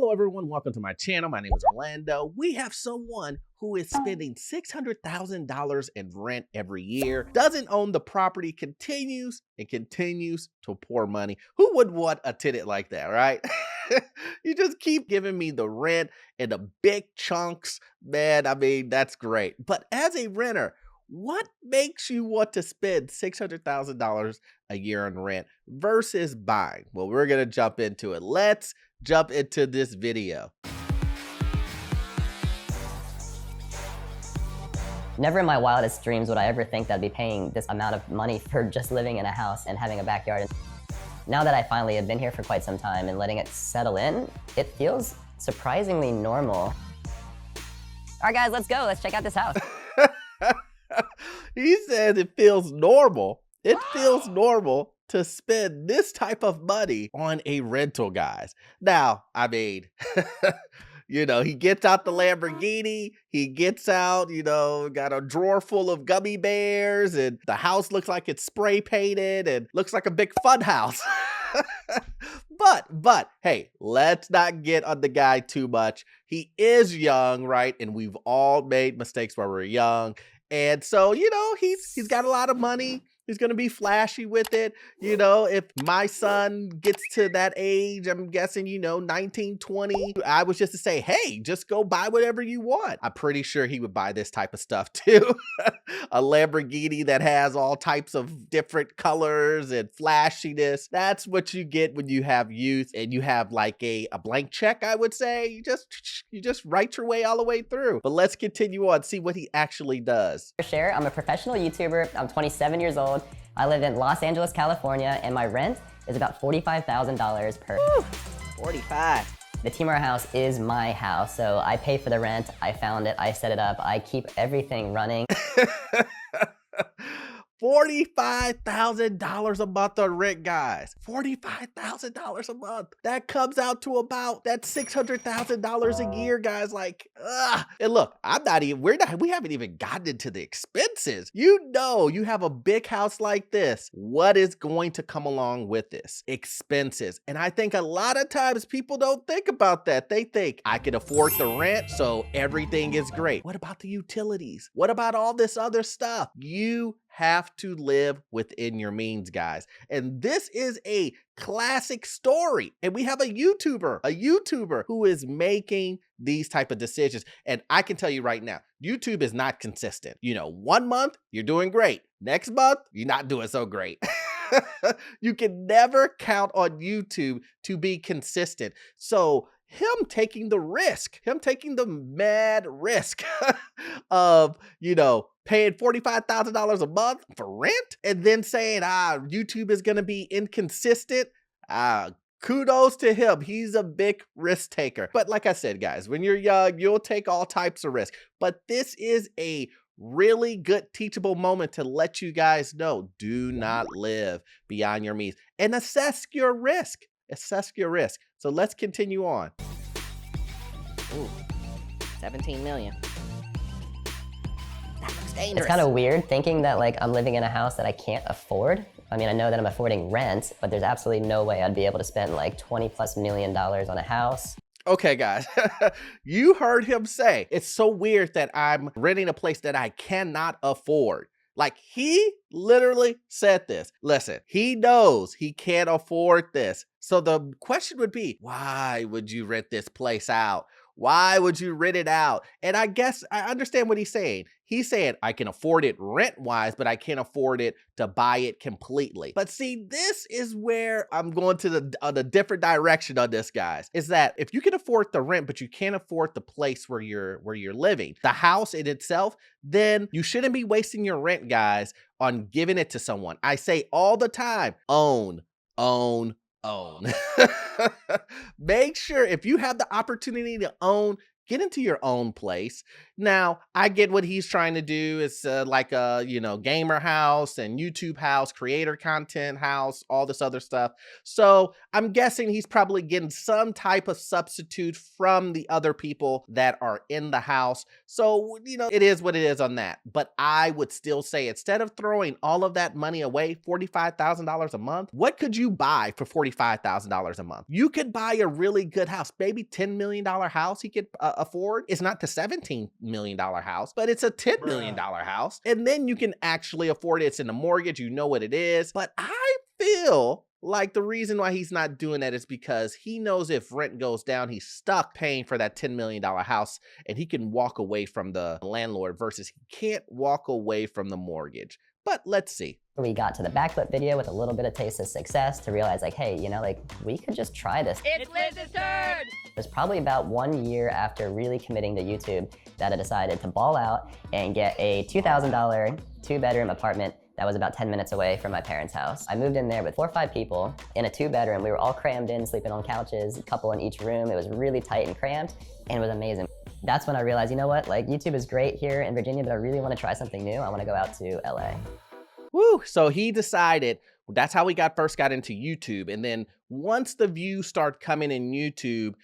Hello everyone, welcome to my channel. My name is Orlando. We have someone who is spending $600,000 in rent every year, doesn't own the property, continues to pour money. Who would want a tenant like that, right? You just keep giving me the rent and the big chunks, man. I mean, that's great. But as a renter, what makes you want to spend $600,000 a year on rent versus buying? Well, we're going to jump into it. Let's jump into this video. Never in my wildest dreams would I ever think that I'd be paying this amount of money for just living in a house and having a backyard. Now that I finally have been here for quite some time and letting it settle in, it feels surprisingly normal. All right, guys, let's go. Let's check out this house. He says it feels normal. It feels normal to spend this type of money on a rental, guys. Now, I mean, you know, he gets out the Lamborghini, he gets out, you know, got a drawer full of gummy bears, and the house looks like it's spray painted and looks like a big fun house. But hey, let's not get on the guy too much. He is young, right? And we've all made mistakes while we're young. And so, you know, he's got a lot of money. He's going to be flashy with it. You know, if my son gets to that age, I'm guessing, you know, 19, 20, I was just to say, hey, just go buy whatever you want. I'm pretty sure he would buy this type of stuff too. A Lamborghini that has all types of different colors and flashiness. That's what you get when you have youth and you have like a blank check, I would say. You just write your way all the way through. But let's continue on, see what he actually does. Share, I'm a professional YouTuber. I'm 27 years old. I live in Los Angeles, California, and my rent is about $45,000 per. Woo, 45. The Timur house is my house, so I pay for the rent. I found it, I set it up, I keep everything running. $45,000 a month on rent, guys. $45,000 a month. That comes out to about that $600,000 a year, guys. Like, and look, we haven't even gotten into the expenses. You know, you have a big house like this. What is going to come along with this? Expenses. And I think a lot of times people don't think about that. They think I can afford the rent, so everything is great. What about the utilities? What about all this other stuff? You have to live within your means, guys. And this is a classic story. And we have a YouTuber who is making these type of decisions. And I can tell you right now, YouTube is not consistent. You know, 1 month, you're doing great. Next month, you're not doing so great. You can never count on YouTube to be consistent. So him taking the risk, him taking the mad risk of, you know, paying $45,000 a month for rent and then saying, YouTube is going to be inconsistent. Kudos to him. He's a big risk taker. But like I said, guys, when you're young, you'll take all types of risk. But this is a really good teachable moment to let you guys know, do not live beyond your means and assess your risk. Assess your risk. So let's continue on. Ooh, 17 million. That looks dangerous. It's kind of weird thinking that like I'm living in a house that I can't afford. I mean, I know that I'm affording rent, but there's absolutely no way I'd be able to spend like $20+ million on a house. Okay, guys, you heard him say, it's so weird that I'm renting a place that I cannot afford. Like, he literally said this. Listen, he knows he can't afford this. So the question would be, why would you rent this place out? Why would you rent it out? And I guess I understand what he's saying. He's saying, I can afford it rent-wise, but I can't afford it to buy it completely. But see, this is where I'm going to the different direction on this, guys. Is that if you can afford the rent, but you can't afford the place where you're living, the house in itself, then you shouldn't be wasting your rent, guys, on giving it to someone. I say all the time, own. Make sure if you have the opportunity to own, get into your own place. Now, I get what he's trying to do. It's like a, gamer house and YouTube house, creator content house, all this other stuff. So I'm guessing he's probably getting some type of substitute from the other people that are in the house. So, it is what it is on that. But I would still say, instead of throwing all of that money away, $45,000 a month, what could you buy for $45,000 a month? You could buy a really good house, maybe $10 million house he could afford. It's not the $17 million house, but it's a $10 million house. And then you can actually afford it. It's in the mortgage. You know what it is. But I feel like the reason why he's not doing that is because he knows if rent goes down, he's stuck paying for that $10 million house, and he can walk away from the landlord versus he can't walk away from the mortgage. But let's see. We got to the backflip video with a little bit of taste of success to realize like, hey, we could just try this. It's Liz's turn! It was probably about 1 year after really committing to YouTube that I decided to ball out and get a $2,000 two-bedroom apartment that was about 10 minutes away from my parents' house. I moved in there with 4 or 5 people in a 2-bedroom. We were all crammed in, sleeping on couches, a couple in each room. It was really tight and cramped, and it was amazing. That's when I realized, you know what, like YouTube is great here in Virginia, but I really want to try something new. I want to go out to LA. Woo! So he decided, that's how he first got into YouTube. And then once the views start coming in YouTube,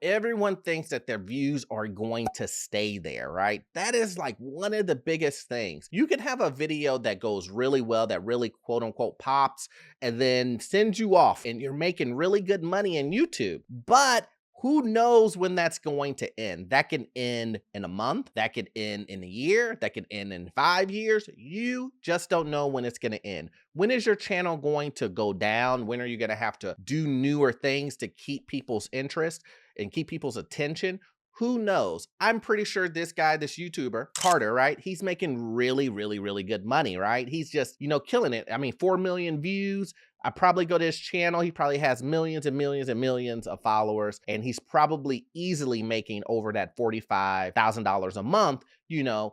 everyone thinks that their views are going to stay there, right? That is like one of the biggest things. You can have a video that goes really well, that really quote unquote pops, and then sends you off and you're making really good money in YouTube. But who knows when that's going to end? That can end in a month, that could end in a year, that could end in 5 years. You just don't know when it's going to end. When is your channel going to go down? When are you going to have to do newer things to keep people's interest and keep people's attention? Who knows? I'm pretty sure this guy, this YouTuber, Carter, right? He's making really, really, really good money, right? He's just, killing it. I mean, 4 million views. I probably go to his channel. He probably has millions and millions and millions of followers, and he's probably easily making over that $45,000 a month,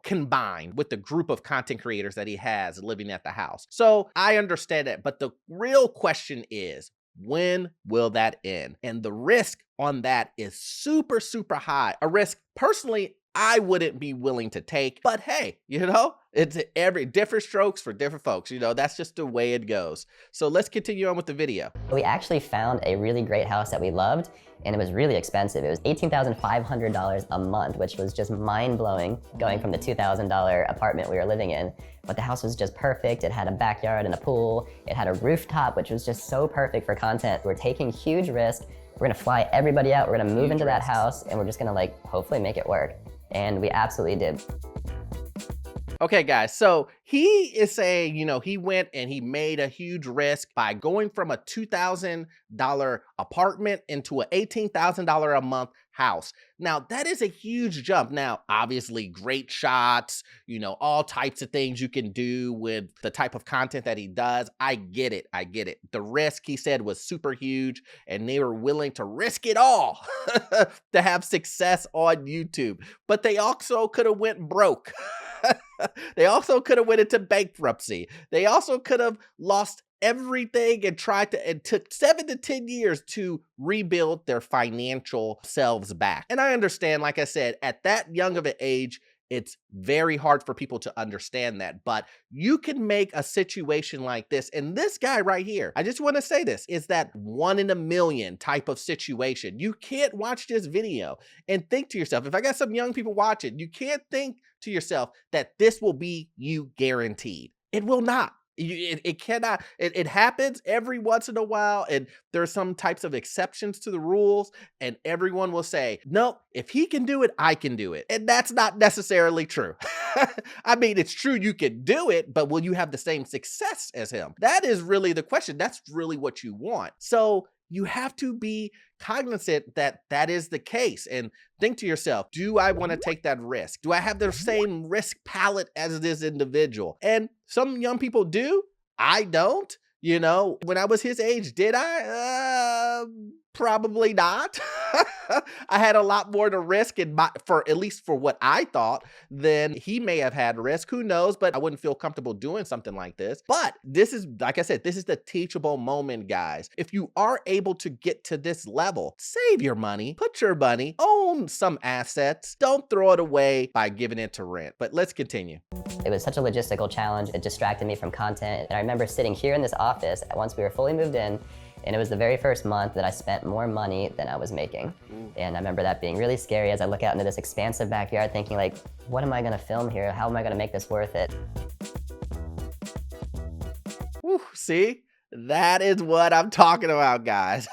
combined with the group of content creators that he has living at the house. So I understand that, but the real question is, when will that end? And the risk on that is super, super high. A risk, personally, I wouldn't be willing to take, but hey, it's every different strokes for different folks. That's just the way it goes. So let's continue on with the video. We actually found a really great house that we loved, and it was really expensive. It was $18,500 a month, which was just mind-blowing going from the $2,000 apartment we were living in. But the house was just perfect. It had a backyard and a pool. It had a rooftop, which was just so perfect for content. We're taking huge risks. We're gonna fly everybody out. We're gonna move into that house, and we're just gonna hopefully make it work. And we absolutely did. Okay, guys, so he is saying, he went and he made a huge risk by going from a $2,000 apartment into an $18,000 a month house. Now, that is a huge jump. Now, obviously, great shots, all types of things you can do with the type of content that he does. I get it. The risk, he said, was super huge, and they were willing to risk it all to have success on YouTube. But they also could have went broke. They also could have went into bankruptcy. They also could have lost everything and it took 7 to 10 years to rebuild their financial selves back. And I understand, like I said, at that young of an age, it's very hard for people to understand that, but you can make a situation like this. And this guy right here, I just want to say this, is that 1 in a million type of situation. You can't watch this video and think to yourself, if I got some young people watching, you can't think to yourself that this will be you guaranteed. It will not. It cannot. It happens every once in a while, and there are some types of exceptions to the rules, and everyone will say, no, if he can do it, I can do it. And that's not necessarily true. I mean, it's true you can do it, but will you have the same success as him? That is really the question. That's really what you want. So you have to be cognizant that that is the case and think to yourself, do I want to take that risk? Do I have the same risk palette as this individual? And some young people do. I don't. When I was his age, did I? Probably not. I had a lot more to risk in for at least for what I thought than he may have had risk. Who knows? But I wouldn't feel comfortable doing something like this. But this is, like I said, this is the teachable moment, guys. If you are able to get to this level, save your money, put your money, own some assets. Don't throw it away by giving it to rent. But let's continue. It was such a logistical challenge. It distracted me from content. And I remember sitting here in this office once we were fully moved in, and it was the very first month that I spent more money than I was making. And I remember that being really scary as I look out into this expansive backyard thinking like, what am I gonna film here? How am I gonna make this worth it? Whew, see? That is what I'm talking about, guys.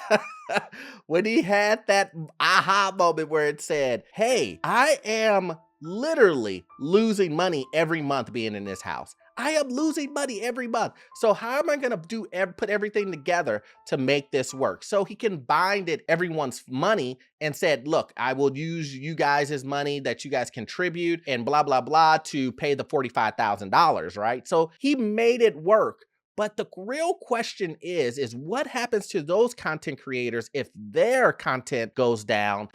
When he had that aha moment where it said, hey, I am literally losing money every month being in this house. I am losing money every month. So how am I going to put everything together to make this work? So he can bind everyone's money and said, look, I will use you guys' money that you guys contribute and blah, blah, blah to pay the $45,000, right? So he made it work. But the real question is what happens to those content creators if their content goes down?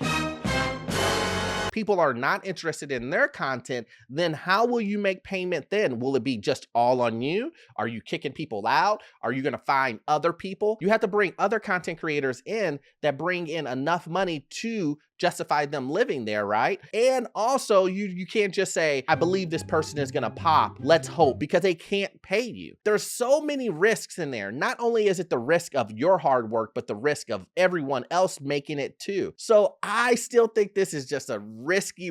People are not interested in their content, then how will you make payment then? Will it be just all on you? Are you kicking people out? Are you going to find other people? You have to bring other content creators in that bring in enough money to justify them living there, right? And also you can't just say, I believe this person is gonna pop, let's hope, because they can't pay you. There's so many risks in there. Not only is it the risk of your hard work, but the risk of everyone else making it too. So I still think this is just a risky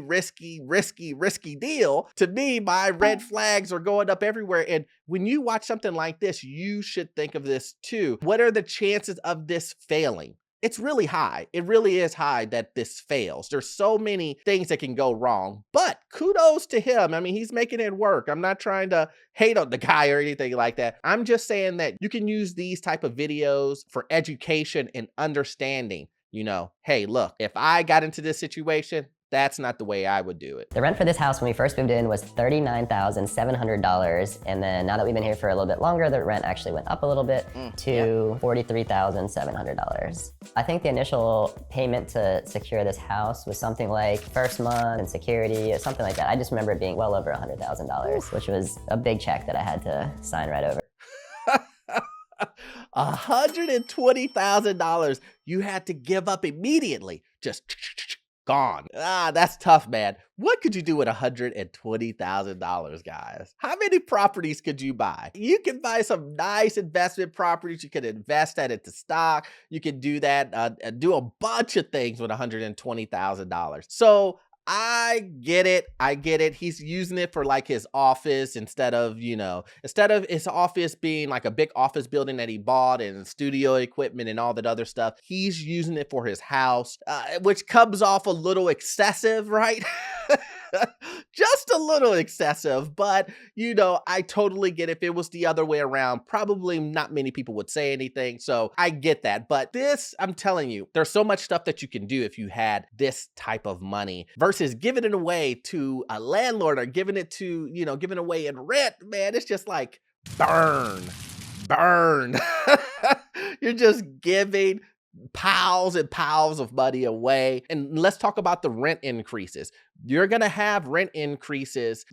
deal. To me, my red flags are going up everywhere. And when you watch something like this, you should think of this too. What are the chances of this failing? It's really high. It really is high that this fails. There's so many things that can go wrong, but kudos to him. I mean, he's making it work. I'm not trying to hate on the guy or anything like that. I'm just saying that you can use these type of videos for education and understanding. You know, hey, look, if I got into this situation, that's not the way I would do it. The rent for this house when we first moved in was $39,700. And then now that we've been here for a little bit longer, the rent actually went up a little bit to $43,700. I think the initial payment to secure this house was something like first month and security or something like that. I just remember it being well over $100,000, which was a big check that I had to sign right over. $120,000 you had to give up immediately. Just gone. That's tough, man. What could you do with $120,000, guys? How many properties could you buy? You can buy some nice investment properties. You can invest that into stock. You can do that, do a bunch of things with $120,000. So I get it. He's using it for like his office instead of his office being like a big office building that he bought and studio equipment and all that other stuff. He's using it for his house, which comes off a little excessive, right? Just a little excessive, but I totally get it. If it was the other way around, probably not many people would say anything. So I get that. But this, I'm telling you, there's so much stuff that you can do if you had this type of money versus giving it away to a landlord or giving it to, giving away in rent. Man, it's just like burn. You're just giving piles and piles of money away. And let's talk about the rent increases. You're going to have rent increases,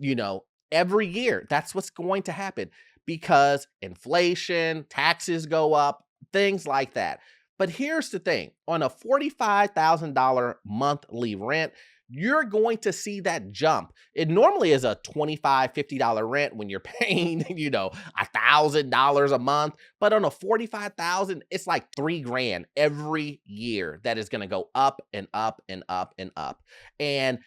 every year. That's what's going to happen because inflation, taxes go up, things like that. But here's the thing. On a $45,000 monthly rent, you're going to see that jump. It normally is a $25, $50 rent when you're paying, $1,000 a month. But on a $45,000, it's like $3,000 every year that is going to go up and up and up and up. And,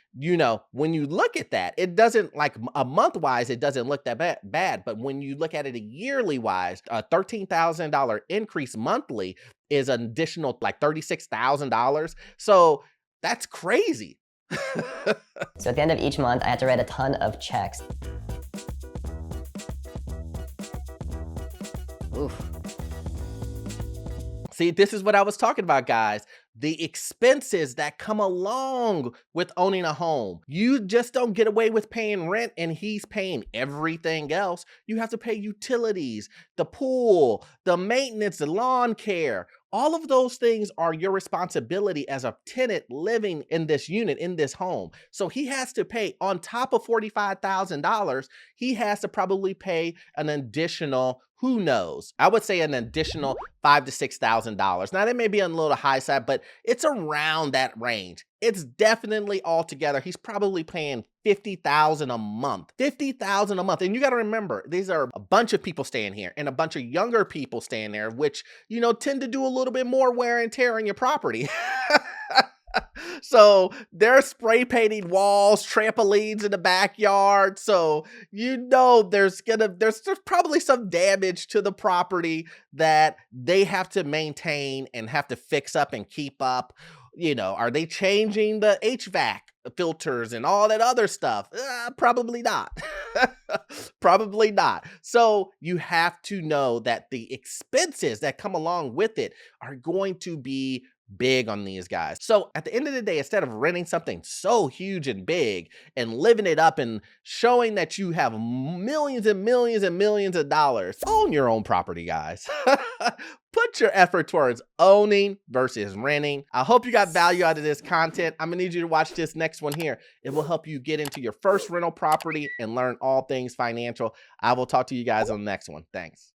when you look at that, it doesn't like a month wise, it doesn't look that bad. But when you look at it a yearly wise, a $13,000 increase monthly is an additional like $36,000. So that's crazy. So at the end of each month, I had to write a ton of checks. Oof. See, this is what I was talking about, guys. The expenses that come along with owning a home. You just don't get away with paying rent and he's paying everything else. You have to pay utilities, the pool, the maintenance, the lawn care, All of those things are your responsibility as a tenant living in this unit, in this home. So he has to pay on top of $45,000, he has to probably pay an additional, who knows? I would say an additional $5,000 to $6,000. Now that may be on a little high side, but it's around that range. It's definitely altogether, he's probably paying $50,000 a month. $50,000 a month. And you got to remember, these are a bunch of people staying here and a bunch of younger people staying there, which, you know, tend to do a little bit more wear and tear on your property. So they're spray painting walls, trampolines in the backyard. So you know there's probably some damage to the property that they have to maintain and have to fix up and keep up. You know, are they changing the HVAC filters and all that other stuff? Probably not. Probably not. So you have to know that the expenses that come along with it are going to be big on these guys. So at the end of the day, instead of renting something so huge and big and living it up and showing that you have millions and millions and millions of dollars, own your own property, guys. Put your effort towards owning versus renting. I hope you got value out of this content. I'm gonna need you to watch this next one here. It will help you get into your first rental property and learn all things financial. I will talk to you guys on the next one. Thanks.